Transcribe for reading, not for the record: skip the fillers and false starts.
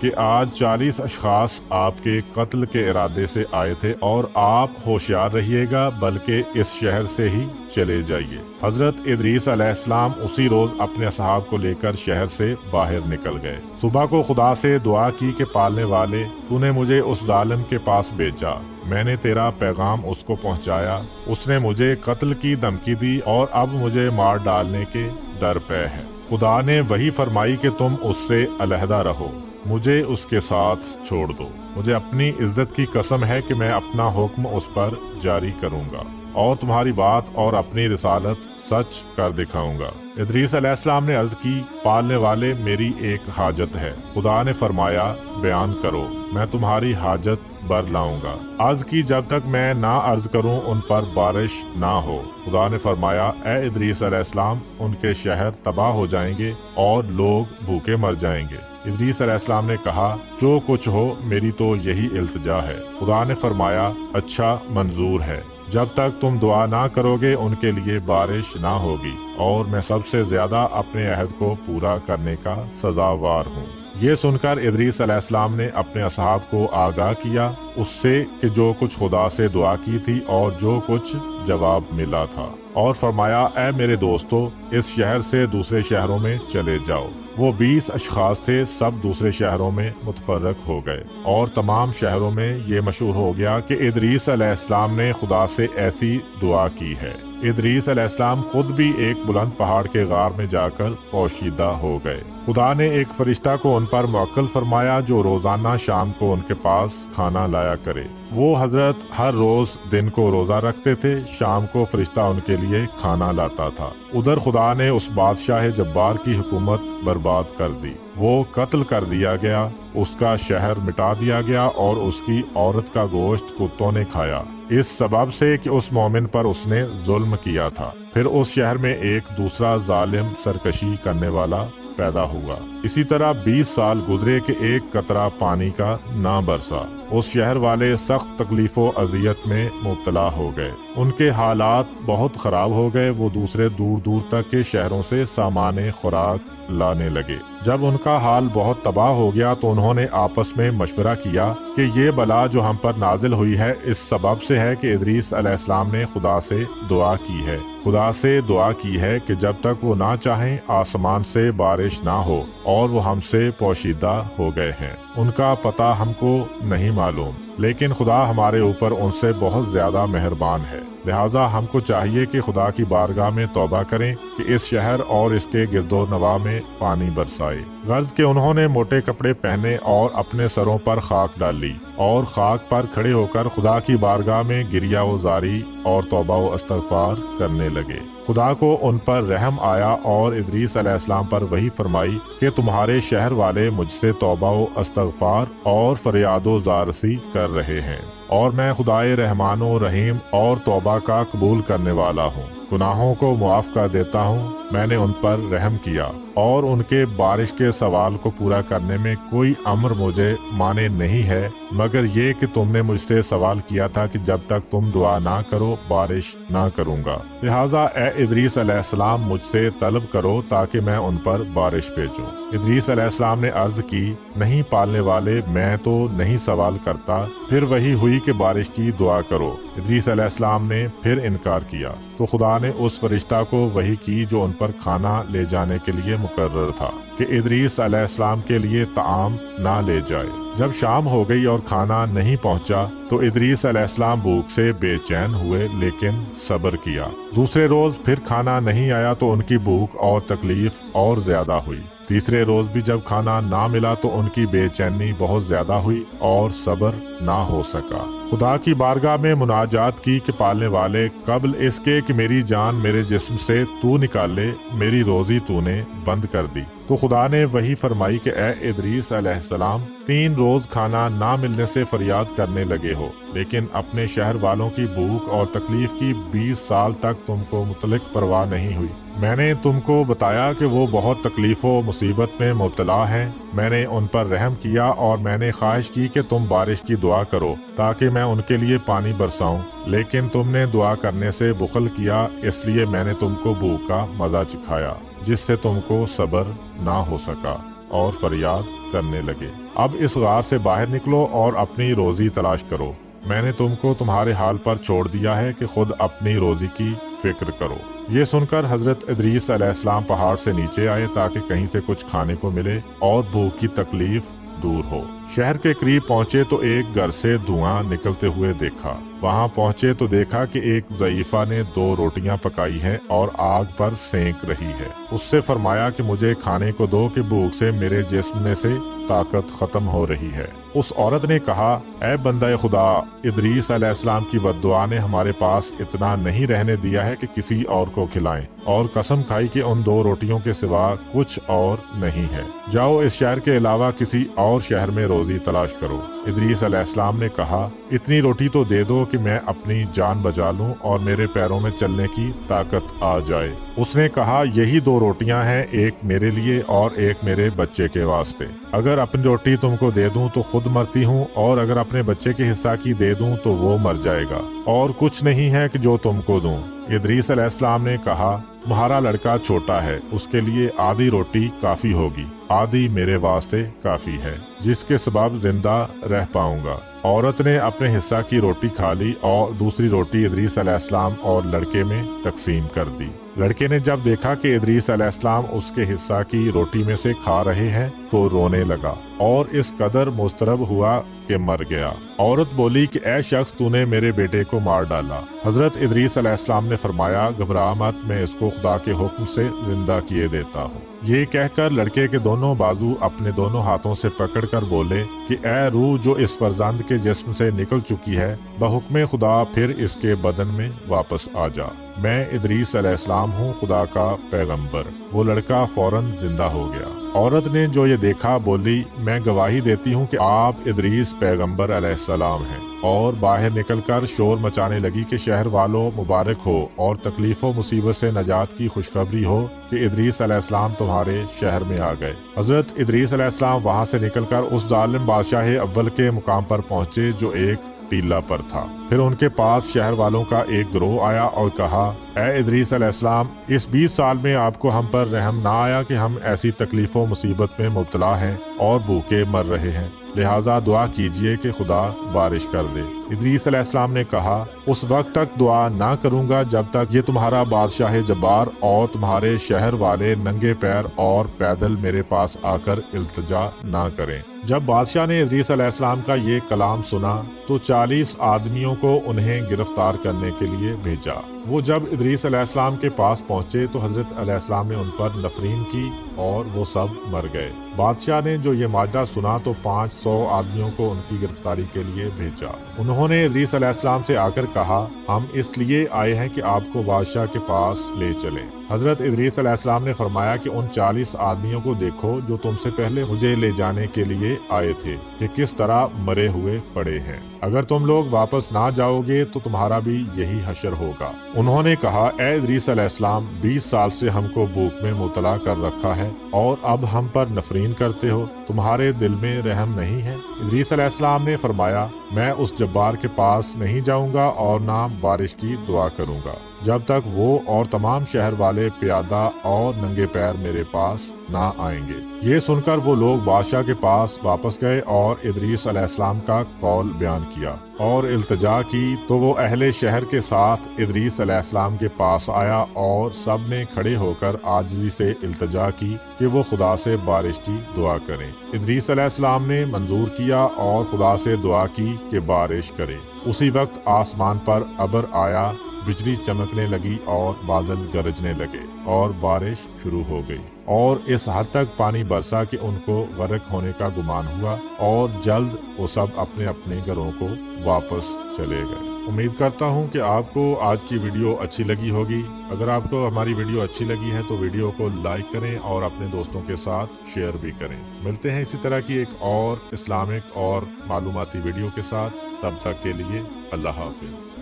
کہ آج 40 اشخاص آپ کے قتل کے ارادے سے آئے تھے اور آپ ہوشیار رہیے گا بلکہ اس شہر سے ہی چلے جائیے۔ حضرت ادریس علیہ السلام اسی روز اپنے اصحاب کو لے کر شہر سے باہر نکل گئے۔ صبح کو خدا سے دعا کی کہ پالنے والے، تو نے مجھے اس ظالم کے پاس بھیجا، میں نے تیرا پیغام اس کو پہنچایا، اس نے مجھے قتل کی دھمکی دی اور اب مجھے مار ڈالنے کے در پے ہے۔ خدا نے وہی فرمائی کہ تم اس سے علیحدہ رہو، مجھے اس کے ساتھ چھوڑ دو، مجھے اپنی عزت کی قسم ہے کہ میں اپنا حکم اس پر جاری کروں گا اور تمہاری بات اور اپنی رسالت سچ کر دکھاؤں گا۔ ادریس علیہ السلام نے عرض کی، پالنے والے، میری ایک حاجت ہے۔ خدا نے فرمایا، بیان کرو، میں تمہاری حاجت بر لاؤں گا۔ عرض کی، جب تک میں نہ عرض کروں ان پر بارش نہ ہو۔ خدا نے فرمایا، اے ادریس علیہ السلام، ان کے شہر تباہ ہو جائیں گے اور لوگ بھوکے مر جائیں گے۔ ادریس علیہ السلام نے کہا، جو کچھ ہو میری تو یہی التجا ہے۔ خدا نے فرمایا، اچھا، منظور ہے، جب تک تم دعا نہ کرو گے ان کے لیے بارش نہ ہوگی، اور میں سب سے زیادہ اپنے عہد کو پورا کرنے کا سزاوار ہوں۔ یہ سن کر ادریس علیہ السلام نے اپنے اصحاب کو آگاہ کیا اس سے کہ جو کچھ خدا سے دعا کی تھی اور جو کچھ جواب ملا تھا، اور فرمایا، اے میرے دوستو، اس شہر سے دوسرے شہروں میں چلے جاؤ۔ وہ 20 اشخاص تھے، سب دوسرے شہروں میں متفرق ہو گئے، اور تمام شہروں میں یہ مشہور ہو گیا کہ ادریس علیہ السلام نے خدا سے ایسی دعا کی ہے۔ ادریس علیہ السلام خود بھی ایک بلند پہاڑ کے غار میں جا کر پوشیدہ ہو گئے۔ خدا نے ایک فرشتہ کو ان پر موکل فرمایا جو روزانہ شام کو ان کے پاس کھانا لایا کرے۔ وہ حضرت ہر روز دن کو روزہ رکھتے تھے، شام کو فرشتہ ان کے لیے کھانا لاتا تھا۔ ادھر خدا نے اس بادشاہ جبار کی حکومت برباد کر دی، وہ قتل کر دیا گیا، اس کا شہر مٹا دیا گیا اور اس کی عورت کا گوشت کتوں نے کھایا، اس سبب سے کہ اس مومن پر اس نے ظلم کیا تھا۔ پھر اس شہر میں ایک دوسرا ظالم سرکشی کرنے والا پیدا ہوا۔ اسی طرح 20 سال گزرے کہ ایک قطرہ پانی کا نہ برسا۔ اس شہر والے سخت تکلیف و اذیت میں مبتلا ہو گئے، ان کے حالات بہت خراب ہو گئے، وہ دوسرے دور دور تک کے شہروں سے سامان خوراک لانے لگے۔ جب ان کا حال بہت تباہ ہو گیا تو انہوں نے آپس میں مشورہ کیا کہ یہ بلا جو ہم پر نازل ہوئی ہے اس سبب سے ہے کہ ادریس علیہ السلام نے خدا سے دعا کی ہے، خدا سے دعا کی ہے کہ جب تک وہ نہ چاہیں آسمان سے بارش نہ ہو، اور وہ ہم سے پوشیدہ ہو گئے ہیں۔ ان کا پتہ ہم کو نہیں معلوم، لیکن خدا ہمارے اوپر ان سے بہت زیادہ مہربان ہے، لہٰذا ہم کو چاہیے کہ خدا کی بارگاہ میں توبہ کریں کہ اس شہر اور اس کے گرد و نواح میں پانی برسائے۔ غرض کہ انہوں نے موٹے کپڑے پہنے اور اپنے سروں پر خاک ڈالی، اور خاک پر کھڑے ہو کر خدا کی بارگاہ میں گریہ و زاری اور توبہ و استغفار کرنے لگے۔ خدا کو ان پر رحم آیا اور ادریس علیہ السلام پر وحی فرمائی کہ تمہارے شہر والے مجھ سے توبہ و استغفار اور فریاد و زارسی کر رہے ہیں، اور میں خدائے رحمان و رحیم اور توبہ کا قبول کرنے والا ہوں، گناہوں کو معاف کر دیتا ہوں۔ میں نے ان پر رحم کیا اور ان کے بارش کے سوال کو پورا کرنے میں کوئی امر مجھے مانے نہیں ہے، مگر یہ کہ تم نے مجھ سے سوال کیا تھا کہ جب تک تم دعا نہ کرو بارش نہ کروں گا، لہٰذا اے ادریس علیہ السلام مجھ سے طلب کرو تاکہ میں ان پر بارش بھیجوں۔ ادریس علیہ السلام نے عرض کی، نہیں پالنے والے، میں تو نہیں سوال کرتا۔ پھر وہی ہوئی کہ بارش کی دعا کرو۔ ادریس علیہ السلام نے پھر انکار کیا تو خدا نے اس فرشتہ کو وحی کی جو ان پر کھانا لے جانے کے لیے مقرر تھا کہ ادریس علیہ السلام کے لیے طعام نہ لے جائے۔ جب شام ہو گئی اور کھانا نہیں پہنچا تو ادریس علیہ السلام بھوک سے بے چین ہوئے، لیکن صبر کیا۔ دوسرے روز پھر کھانا نہیں آیا تو ان کی بھوک اور تکلیف اور زیادہ ہوئی۔ تیسرے روز بھی جب کھانا نہ ملا تو ان کی بے چینی بہت زیادہ ہوئی اور صبر نہ ہو سکا۔ خدا کی بارگاہ میں مناجات کی کہ پالنے والے، قبل اس کے کہ میری جان میرے جسم سے تو نکال لے، میری روزی تو نے بند کر دی۔ تو خدا نے وہی فرمائی کہ اے ادریس علیہ السلام، 3 روز کھانا نہ ملنے سے فریاد کرنے لگے ہو، لیکن اپنے شہر والوں کی بھوک اور تکلیف کی 20 سال تک تم کو متعلق پرواہ نہیں ہوئی۔ میں نے تم کو بتایا کہ وہ بہت تکلیف و مصیبت میں مبتلا ہیں، میں نے ان پر رحم کیا اور میں نے خواہش کی کہ تم بارش کی دعا کرو تاکہ میں ان کے لیے پانی برساؤں، لیکن تم نے دعا کرنے سے بخل کیا، اس لیے میں نے تم کو بھوک کا مزہ چکھایا جس سے تم کو صبر نہ ہو سکا۔ اور فریاد کرنے لگے، اب اس غار سے باہر نکلو اور اپنی روزی تلاش کرو، میں نے تم کو تمہارے حال پر چھوڑ دیا ہے کہ خود اپنی روزی کی فکر کرو۔ یہ سن کر حضرت ادریس علیہ السلام پہاڑ سے نیچے آئے تاکہ کہیں سے کچھ کھانے کو ملے اور بھوک کی تکلیف دور ہو۔ شہر کے قریب پہنچے تو ایک گھر سے دھواں نکلتے ہوئے دیکھا، وہاں پہنچے تو دیکھا کہ ایک ضعیفہ نے 2 روٹیاں پکائی ہیں اور آگ پر سینک رہی ہے۔ اس سے فرمایا کہ مجھے کھانے کو دو کہ بھوک سے میرے جسم میں سے طاقت ختم ہو رہی ہے۔ اس عورت نے کہا، اے بندہ خدا، ادریس علیہ السلام کی بد دعا نے ہمارے پاس اتنا نہیں رہنے دیا ہے کہ کسی اور کو کھلائیں، اور قسم کھائی کہ ان 2 روٹیوں کے سوا کچھ اور نہیں ہے، جاؤ اس شہر کے علاوہ کسی اور شہر میں روزی تلاش کرو۔ ادریس علیہ السلام نے کہا، اتنی روٹی تو دے دو کہ میں اپنی جان بچا لوں اور میرے پیروں میں چلنے کی طاقت آ جائے۔ اس نے کہا، یہی 2 روٹیاں ہیں، ایک میرے لیے اور ایک میرے بچے کے واسطے، اگر اپنی روٹی تم کو دے دوں تو خود مرتی ہوں، اور اگر اپنے بچے کے حصہ کی دے دوں تو وہ مر جائے گا، اور کچھ نہیں ہے کہ جو تم کو دوں۔ ادریس علیہ السلام نے کہا، تمہارا لڑکا چھوٹا ہے، اس کے لیے آدھی روٹی کافی ہوگی، آدھی میرے واسطے کافی ہے، جس کے سبب زندہ رہ پاؤں گا۔ عورت نے اپنے حصہ کی روٹی کھا لی اور دوسری روٹی ادریس علیہ السلام اور لڑکے میں تقسیم کر دی۔ لڑکے نے جب دیکھا کہ ادریس علیہ السلام اس کے حصہ کی روٹی میں سے کھا رہے ہیں تو رونے لگا اور اس قدر مضطرب ہوا کہ مر گیا۔ عورت بولی کہ اے شخص، تو نے میرے بیٹے کو مار ڈالا۔ حضرت ادریس علیہ السلام نے فرمایا، گھبرا مت، میں اس کو خدا کے حکم سے زندہ کیے دیتا ہوں۔ یہ کہہ کر لڑکے کے دونوں بازو اپنے دونوں ہاتھوں سے پکڑ کر بولے کہ اے روح جو اس فرزند کے جسم سے نکل چکی ہے، بحکم خدا پھر اس کے بدن میں واپس آ جا، میں ادریس علیہ السلام ہوں، خدا کا پیغمبر۔ وہ لڑکا فوراً زندہ ہو گیا۔ عورت نے جو یہ دیکھا بولی، میں گواہی دیتی ہوں کہ آپ ادریس پیغمبر علیہ السلام ہیں، اور باہر نکل کر شور مچانے لگی کہ شہر والوں مبارک ہو اور تکلیف و مصیبت سے نجات کی خوشخبری ہو کہ ادریس علیہ السلام تمہارے شہر میں آ گئے۔ حضرت ادریس علیہ السلام وہاں سے نکل کر اس ظالم بادشاہ اول کے مقام پر پہنچے جو ایک ٹیلہ پر تھا۔ پھر ان کے پاس شہر والوں کا ایک گروہ آیا اور کہا، اے ادریس علیہ السلام، اس 20 سال میں آپ کو ہم پر رحم نہ آیا کہ ہم ایسی تکلیف و مصیبت میں مبتلا ہیں اور بھوکے مر رہے ہیں، لہٰذا دعا کیجئے کہ خدا بارش کر دے۔ ادریس علیہ السلام نے کہا، اس وقت تک دعا نہ کروں گا جب تک یہ تمہارا بادشاہ جبار اور تمہارے شہر والے ننگے پیر اور پیدل میرے پاس آ کر التجا نہ کریں۔ جب بادشاہ نے ادریس علیہ السلام کا یہ کلام سنا تو 40 آدمیوں کو انہیں گرفتار کرنے کے لیے بھیجا۔ وہ جب ادریس علیہ السلام کے پاس پہنچے تو حضرت علیہ السلام نے ان پر نفرین کی اور وہ سب مر گئے۔ بادشاہ نے جو یہ معاہدہ سنا تو 500 آدمیوں کو ان کی گرفتاری کے لیے بھیجا۔ انہوں نے ادریس علیہ السلام سے آ کر کہا، ہم اس لیے آئے ہیں کہ آپ کو بادشاہ کے پاس لے چلیں۔ حضرت ادریس علیہ السلام نے فرمایا کہ ان 40 آدمیوں کو دیکھو جو تم سے پہلے مجھے لے جانے کے لیے آئے تھے کہ کس طرح مرے ہوئے پڑے ہیں، اگر تم لوگ واپس نہ جاؤ گے تو تمہارا بھی یہی حشر ہوگا۔ انہوں نے کہا، اے ادریس علیہ السلام، 20 سال سے ہم کو بھوک میں مبتلا کر رکھا ہے اور اب ہم پر نفرین کرتے ہو، تمہارے دل میں رحم نہیں ہے؟ ادریس علیہ السلام نے فرمایا، میں اس جبار کے پاس نہیں جاؤں گا اور نہ بارش کی دعا کروں گا جب تک وہ اور تمام شہر والے پیادہ اور ننگے پیر میرے پاس نہ آئیں گے۔ یہ سن کر وہ لوگ بادشاہ کے پاس واپس گئے اور ادریس علیہ السلام کا قول بیان کیا اور التجا کی تو وہ اہل شہر کے ساتھ ادریس علیہ السلام کے پاس آیا اور سب نے کھڑے ہو کر عاجزی سے التجا کی کہ وہ خدا سے بارش کی دعا کریں۔ ادریس علیہ السلام نے منظور کیا اور خدا سے دعا کی کہ بارش کرے۔ اسی وقت آسمان پر ابر آیا، بجلی چمکنے لگی اور بادل گرجنے لگے اور بارش شروع ہو گئی، اور اس حد تک پانی برسا کہ ان کو غرق ہونے کا گمان ہوا، اور جلد وہ سب اپنے اپنے گھروں کو واپس چلے گئے۔ امید کرتا ہوں کہ آپ کو آج کی ویڈیو اچھی لگی ہوگی۔ اگر آپ کو ہماری ویڈیو اچھی لگی ہے تو ویڈیو کو لائک کریں اور اپنے دوستوں کے ساتھ شیئر بھی کریں۔ ملتے ہیں اسی طرح کی ایک اور اسلامک اور معلوماتی ویڈیو کے ساتھ، تب تک کے لیے اللہ حافظ۔